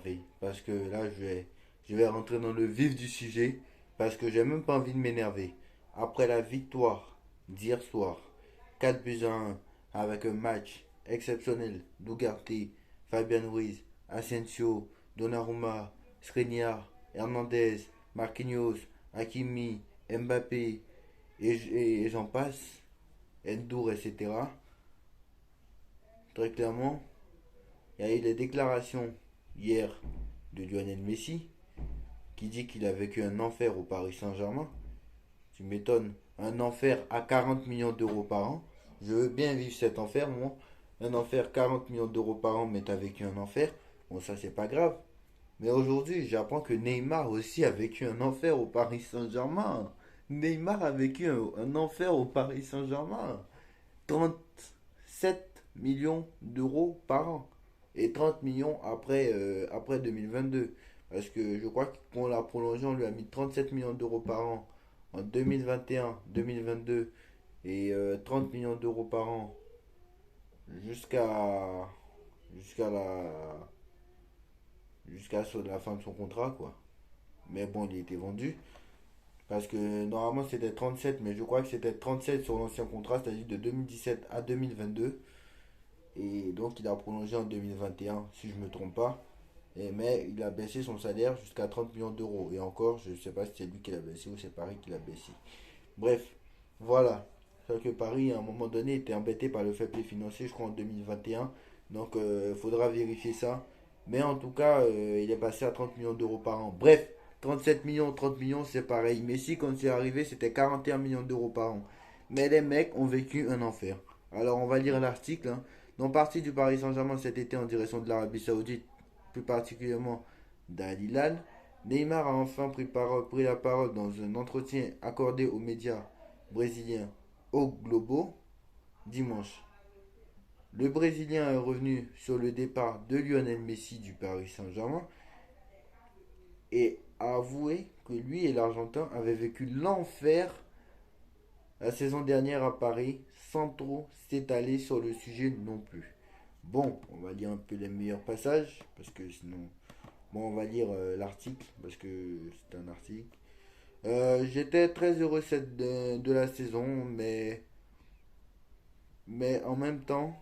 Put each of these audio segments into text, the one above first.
m'énerver. Parce que là, je vais rentrer dans le vif du sujet. Parce que j'ai même pas envie de m'énerver. Après la victoire d'hier soir, 4 buts à 1, avec un match exceptionnel d'Ugarte, Fabian Ruiz, Asensio, Donnarumma, Skriniar, Hernandez, Marquinhos, Hakimi, Mbappé, et j'en passe, Endur, etc. Très clairement, il y a eu des déclarations hier de Lionel Messi qui dit qu'il a vécu un enfer au Paris Saint-Germain. Tu m'étonnes, un enfer à 40 millions d'euros par an. Je veux bien vivre cet enfer, moi. Un enfer, 40 millions d'euros par an, mais t'as vécu un enfer. Bon, ça, c'est pas grave. Mais aujourd'hui, j'apprends que Neymar aussi a vécu un enfer au Paris Saint-Germain. Neymar a vécu un enfer au Paris Saint-Germain. 37 millions d'euros par an. Et 30 millions après 2022. Parce que je crois qu'on l'a prolongé, on lui a mis 37 millions d'euros par an en 2021, 2022 et 30 millions d'euros par an jusqu'à jusqu'à la jusqu'à la fin de son contrat quoi. Mais bon, il a été vendu parce que normalement c'était 37 mais je crois que c'était 37 sur l'ancien contrat, c'est-à-dire de 2017 à 2022 et donc il a prolongé en 2021 si je me trompe pas. Mais il a baissé son salaire jusqu'à 30 millions d'euros. Et encore, je ne sais pas si c'est lui qui l'a baissé ou c'est Paris qui l'a baissé. Bref, voilà. C'est vrai que Paris, à un moment donné, était embêté par le faible financier, je crois, en 2021. Donc, il faudra vérifier ça. Mais en tout cas, il est passé à 30 millions d'euros par an. Bref, 37 millions, 30 millions, c'est pareil. Messi, quand c'est arrivé, c'était 41 millions d'euros par an. Mais les mecs ont vécu un enfer. Alors, on va lire l'article. Hein. Donc, parti du Paris Saint-Germain cet été en direction de l'Arabie Saoudite, plus particulièrement d'Al Hilal, Neymar a enfin pris la parole dans un entretien accordé aux médias brésiliens au Globo dimanche. Le Brésilien est revenu sur le départ de Lionel Messi du Paris Saint-Germain et a avoué que lui et l'Argentin avaient vécu l'enfer la saison dernière à Paris sans trop s'étaler sur le sujet non plus. Bon, on va lire un peu les meilleurs passages parce que sinon. Bon, on va lire l'article parce que c'est un article. J'étais très heureux de la saison, mais en même temps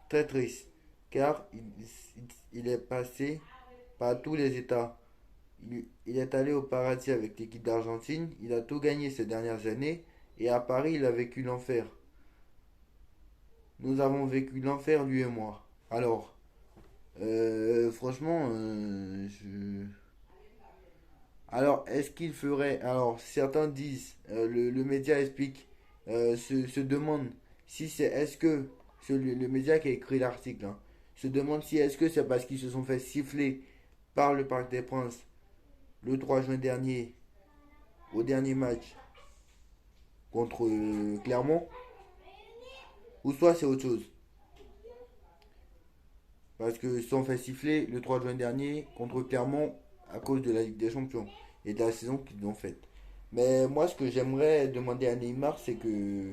très triste, car il est passé par tous les états. Il est allé au paradis avec l'équipe d'Argentine, il a tout gagné ces dernières années, et à Paris, il a vécu l'enfer. Nous avons vécu l'enfer, lui et moi. Alors, franchement, alors, est-ce qu'il ferait... Alors, certains disent, le média explique, se demande si c'est... Est-ce que... le média qui a écrit l'article hein, se demande si est-ce que c'est parce qu'ils se sont fait siffler par le Parc des Princes le 3 juin dernier, au dernier match contre Clermont, ou soit c'est autre chose. Parce qu'ils se sont fait siffler le 3 juin dernier contre Clermont à cause de la Ligue des Champions et de la saison qu'ils ont faite. Mais moi, ce que j'aimerais demander à Neymar, c'est que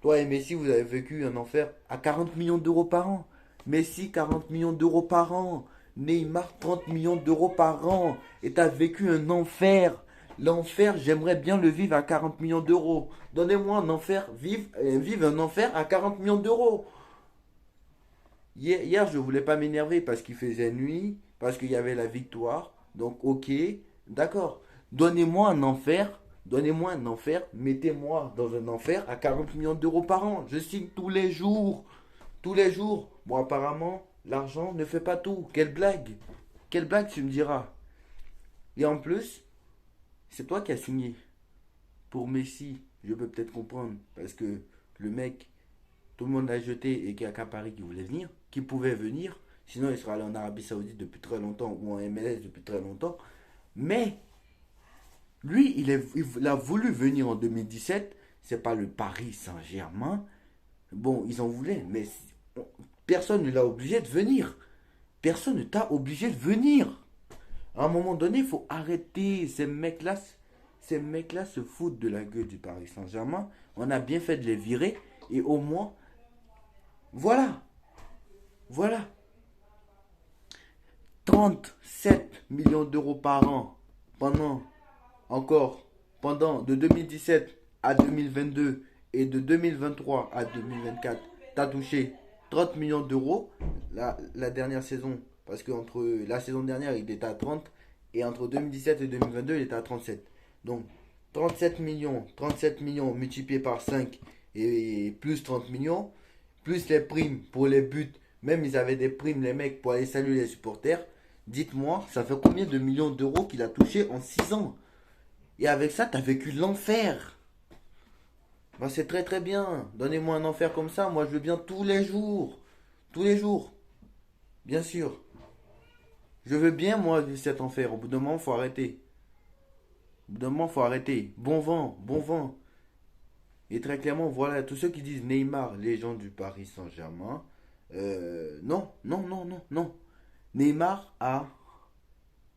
toi et Messi, vous avez vécu un enfer à 40 millions d'euros par an. Messi, 40 millions d'euros par an. Neymar, 30 millions d'euros par an. Et t'as vécu un enfer. L'enfer, j'aimerais bien le vivre à 40 millions d'euros. Donnez-moi un enfer, vive un enfer à 40 millions d'euros. Hier, je voulais pas m'énerver parce qu'il faisait nuit, parce qu'il y avait la victoire. Donc, ok, d'accord. Donnez-moi un enfer, mettez-moi dans un enfer à 40 millions d'euros par an. Je signe tous les jours. Tous les jours. Bon, apparemment, l'argent ne fait pas tout. Quelle blague. Quelle blague, tu me diras. Et en plus, c'est toi qui as signé. Pour Messi, je peux peut-être comprendre. Parce que le mec, tout le monde l'a jeté et qu'il n'y a qu'à Paris qui voulait venir, qui pouvait venir. Sinon, il serait allé en Arabie Saoudite depuis très longtemps ou en MLS depuis très longtemps. Mais lui, il a voulu venir en 2017. C'est pas le Paris Saint-Germain. Bon, ils en voulaient, mais personne ne l'a obligé de venir. Personne ne t'a obligé de venir. À un moment donné, il faut arrêter. Ces mecs-là se foutent de la gueule du Paris Saint-Germain. On a bien fait de les virer. Et au moins, voilà. Voilà. 37 millions d'euros par an pendant encore pendant de 2017 à 2022 et de 2023 à 2024, tu as touché 30 millions d'euros la dernière saison. Parce qu'entre la saison dernière, il était à 30 et entre 2017 et 2022, il était à 37. Donc 37 millions multipliés par 5 et plus 30 millions, plus les primes pour les buts. Même ils avaient des primes, les mecs, pour aller saluer les supporters. Dites-moi, ça fait combien de millions d'euros qu'il a touché en 6 ans? Et avec ça, t'as vécu l'enfer. Bah, c'est très très bien. Donnez-moi un enfer comme ça. Moi, je veux bien tous les jours. Tous les jours. Bien sûr. Je veux bien, moi, vivre cet enfer. Au bout d'un moment, faut arrêter. Au bout d'un moment, faut arrêter. Bon vent, bon vent. Et très clairement, voilà, tous ceux qui disent Neymar, légende du Paris Saint-Germain. Non, non, non, non, non. Neymar a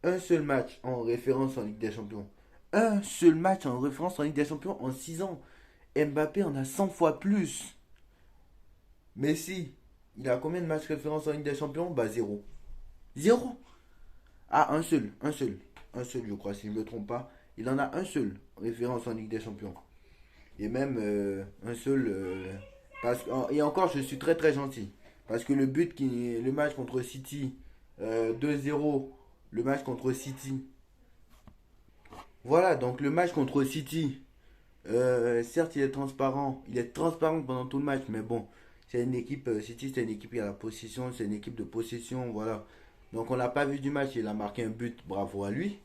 un seul match en référence en Ligue des Champions. Un seul match en référence en Ligue des Champions en 6 ans. Mbappé en a 100 fois plus. Messi, il a combien de matchs référence en Ligue des Champions? Bah zéro. Zéro. Ah, un seul, un seul. Un seul, je crois, si je ne me trompe pas. Il en a un seul référence en Ligue des Champions. Et même un seul. Et encore, je suis très très gentil. Parce que le match contre City, 2-0, le match contre City. Voilà, donc le match contre City, certes, il est transparent pendant tout le match, mais bon, c'est une équipe, City, c'est une équipe qui a la possession, c'est une équipe de possession, voilà. Donc on n'a pas vu du match, il a marqué un but, bravo à lui.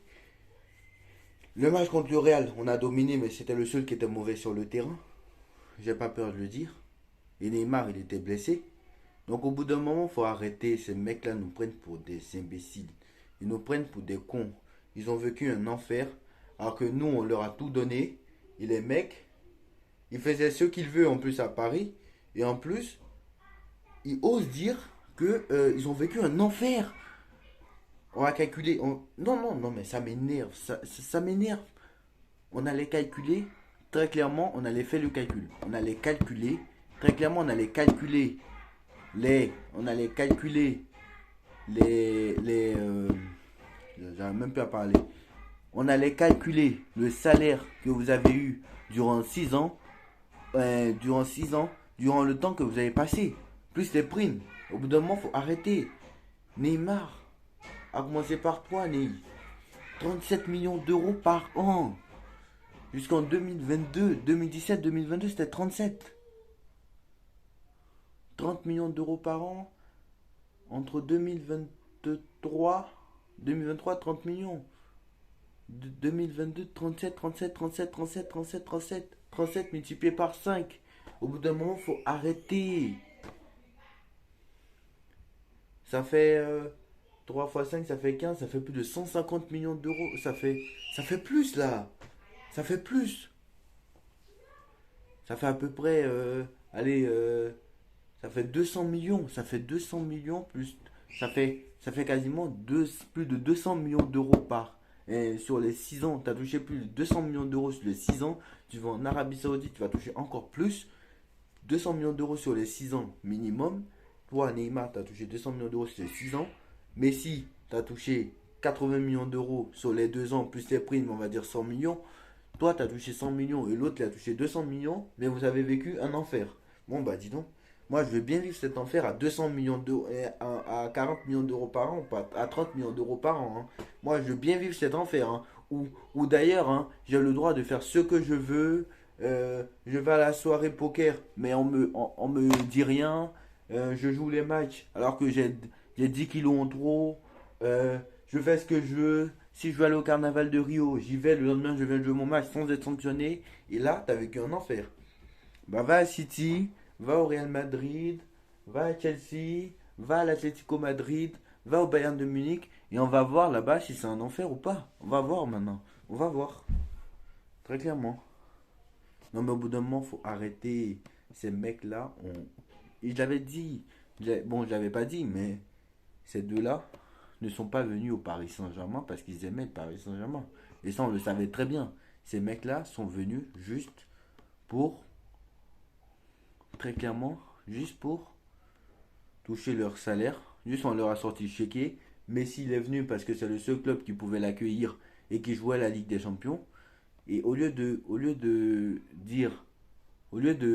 Le match contre le Real, on a dominé, mais c'était le seul qui était mauvais sur le terrain, j'ai pas peur de le dire. Et Neymar, il était blessé. Donc au bout d'un moment, il faut arrêter, ces mecs-là nous prennent pour des imbéciles. Ils nous prennent pour des cons. Ils ont vécu un enfer, alors que nous, on leur a tout donné. Et les mecs, ils faisaient ce qu'ils veulent en plus à Paris. Et en plus, ils osent dire que ils ont vécu un enfer. On va calculer. Non, non, non, mais ça m'énerve. Ça m'énerve. On allait calculer. Très clairement, on allait faire le calcul. On allait calculer. Très clairement, on allait calculer On allait calculer les. J'arrive même plus à parler. On allait calculer le salaire que vous avez eu durant 6 ans. Durant 6 ans. Durant le temps que vous avez passé. Plus les primes. Au bout d'un moment, il faut arrêter. Neymar, à commencer par toi, Ney. 37 millions d'euros par an. Jusqu'en 2022, 2017, 2022, c'était 37. 30 millions d'euros par an. Entre 2023, 30 millions. 2022, 37, 37, 37, 37, 37, 37. 37 multiplié par 5. Au bout d'un moment, il faut arrêter. Ça fait 3 fois 5, ça fait 15, ça fait plus de 150 millions d'euros. Ça fait plus là. Ça fait plus. Ça fait à peu près, allez, ça fait 200 millions. Ça fait 200 millions plus. Ça fait quasiment plus de 200 millions d'euros sur les 6 ans. Tu as touché plus de 200 millions d'euros sur les 6 ans. Tu vas en Arabie Saoudite, tu vas toucher encore plus. 200 millions d'euros sur les 6 ans minimum. Toi, Neymar, tu as touché 200 millions d'euros sur les 6 ans. Messi, tu as touché 80 millions d'euros sur les 2 ans, plus les primes, on va dire 100 millions. Toi, tu as touché 100 millions et l'autre, il a touché 200 millions, mais vous avez vécu un enfer. Bon, bah dis donc, moi, je veux bien vivre cet enfer à 200 millions d'euros, à 40 millions d'euros par an, pas à 30 millions d'euros par an, hein. Moi, je veux bien vivre cet enfer, hein. Ou d'ailleurs, hein, j'ai le droit de faire ce que je veux. Je vais à la soirée poker, mais on me dit rien. Je joue les matchs alors que j'ai 10 kilos en trop. Je fais ce que je veux. Si je veux aller au carnaval de Rio, j'y vais. Le lendemain, je viens jouer mon match sans être sanctionné. Et là, t'as vécu un enfer. Bah, va à City, va au Real Madrid, va à Chelsea, va à l'Atlético Madrid, va au Bayern de Munich. Et on va voir là-bas si c'est un enfer ou pas. On va voir maintenant. On va voir. Très clairement. Non, mais au bout d'un moment, faut arrêter. Ces mecs-là, et je l'avais dit. Bon, je l'avais pas dit, mais ces deux-là ne sont pas venus au Paris Saint-Germain parce qu'ils aimaient le Paris Saint-Germain. Et ça, on le savait très bien. Ces mecs-là sont venus juste pour, très clairement, juste pour toucher leur salaire. Juste on leur a sorti le chéquier, Messi, il est venu parce que c'est le seul club qui pouvait l'accueillir et qui jouait à la Ligue des Champions. Et au lieu de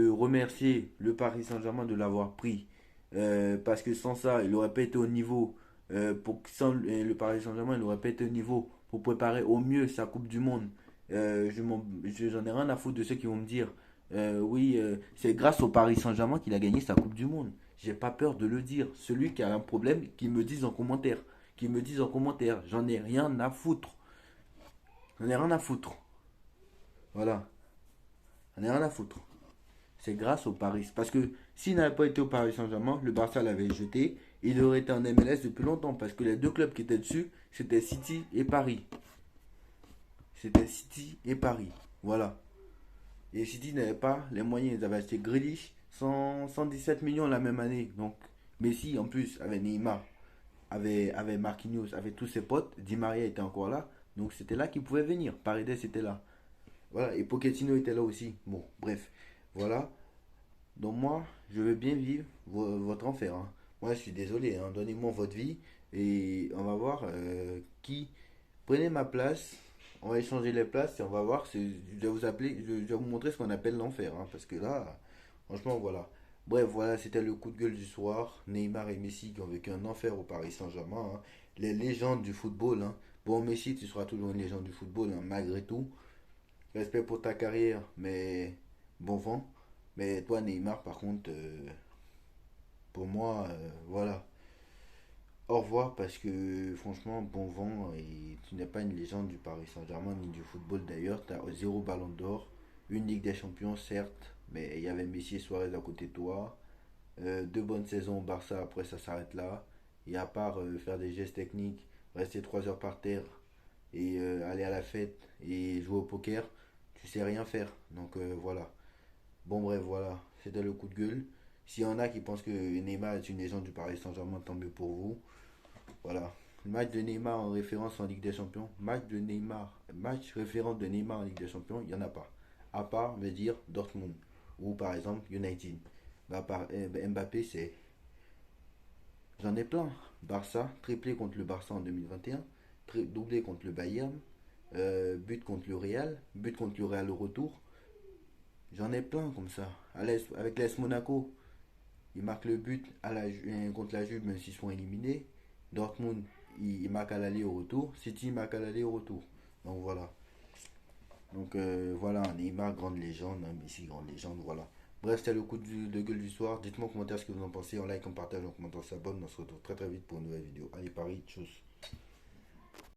remercier le Paris Saint-Germain de l'avoir pris, parce que sans ça, il n'aurait pas été au niveau, sans le Paris Saint-Germain, il n'aurait pas été au niveau pour préparer au mieux sa Coupe du Monde. J'en ai rien à foutre de ceux qui vont me dire, oui, c'est grâce au Paris Saint-Germain qu'il a gagné sa Coupe du Monde. J'ai pas peur de le dire. Celui qui a un problème, qu'il me dise en commentaire. Qu'il me dise en commentaire. J'en ai rien à foutre. J'en ai rien à foutre. Voilà. J'en ai rien à foutre. C'est grâce au Paris. Parce que s'il n'avait pas été au Paris Saint-Germain, le Barça l'avait jeté. Il aurait été en MLS depuis longtemps. Parce que les deux clubs qui étaient dessus, c'était City et Paris. C'était City et Paris. Voilà. Et City n'avait pas les moyens. Ils avaient acheté Grealish 117 millions la même année. Donc, Messi, en plus, avait Neymar, avait Marquinhos, avait tous ses potes. Di Maria était encore là. Donc, c'était là qu'il pouvait venir. Paredes était là. Voilà. Et Pochettino était là aussi. Bon, bref. Voilà. Donc moi, je veux bien vivre votre enfer, hein. Moi, je suis désolé, hein. Donnez-moi votre vie et on va voir qui. Prenez ma place. On va échanger les places et on va voir. Je vais vous appeler, je vais vous montrer ce qu'on appelle l'enfer, hein, parce que là, franchement, voilà. Bref, voilà, c'était le coup de gueule du soir. Neymar et Messi qui ont vécu un enfer au Paris Saint-Germain, hein. Les légendes du football, hein. Bon, Messi, tu seras toujours une légende du football, hein, malgré tout. Respect pour ta carrière, mais bon vent. Mais toi, Neymar, par contre, pour moi, voilà. Au revoir parce que franchement, bon vent et tu n'es pas une légende du Paris Saint-Germain ni du football d'ailleurs. Tu as zéro ballon d'or, une Ligue des Champions certes, mais il y avait Messi et Suarez à côté de toi. Deux bonnes saisons au Barça, après ça s'arrête là. Et à part faire des gestes techniques, rester 3 heures par terre et aller à la fête et jouer au poker, tu sais rien faire. Donc voilà. Bon, bref, voilà, c'était le coup de gueule. S'il y en a qui pensent que Neymar est une légende du Paris Saint-Germain, tant mieux pour vous. Voilà. Le match de Neymar en référence en Ligue des Champions. Match référence de Neymar en Ligue des Champions, il n'y en a pas. À part, me dire, Dortmund. Ou par exemple, United. Bah, Mbappé, c'est. J'en ai plein. Barça, triplé contre le Barça en 2021. Doublé contre le Bayern. But contre le Real. But contre le Real au retour. J'en ai plein comme ça. Avec l'AS Monaco, il marque le but contre la Juve, même s'ils sont éliminés. Dortmund, il marque à l'aller au retour. City marque à l'aller au retour. Donc voilà. Donc voilà, Neymar, grande légende. Hein, Messi, grande légende. Voilà. Bref, c'était le coup de gueule du soir. Dites-moi en commentaire ce que vous en pensez. En like, en partage, en commentant, on s'abonne. On se retrouve très très vite pour une nouvelle vidéo. Allez, Paris, tchuss.